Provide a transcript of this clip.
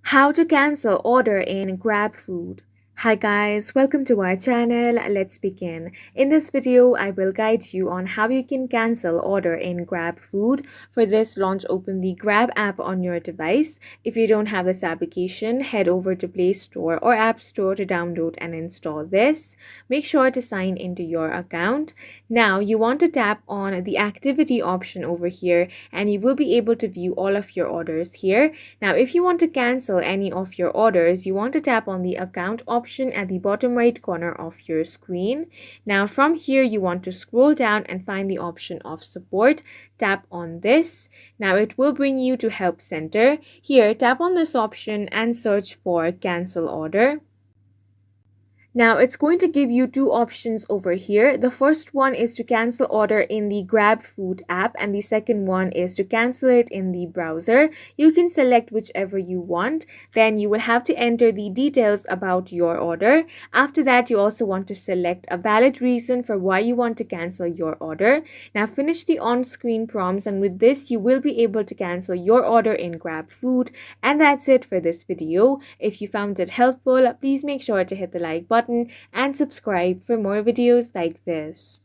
How to cancel order in Grabfood. Hi guys, welcome to our channel. Let's begin. In this video, I will guide you on how you can cancel order in Grabfood. For this, launch open the Grab app on your device. If you don't have this application, head over to Play Store or App Store to download and install this. Make sure to sign into your account. Now, you want to tap on the activity option over here and you will be able to view all of your orders here. Now, if you want to cancel any of your orders, you want to tap on the account option at the bottom right corner of your screen. Now, from here, you want to scroll down and find the option of support. Tap on this. Now, it will bring you to Help Center. Here, tap on this option and search for cancel order. Now, it's going to give you two options over here. The first one is to cancel order in the Grabfood app, and the second one is to cancel it in the browser. You can select whichever you want. Then you will have to enter the details about your order. After that, you also want to select a valid reason for why you want to cancel your order. Now, finish the on-screen prompts, and with this, you will be able to cancel your order in Grabfood. And that's it for this video. If you found it helpful, please make sure to hit the like button and subscribe for more videos like this.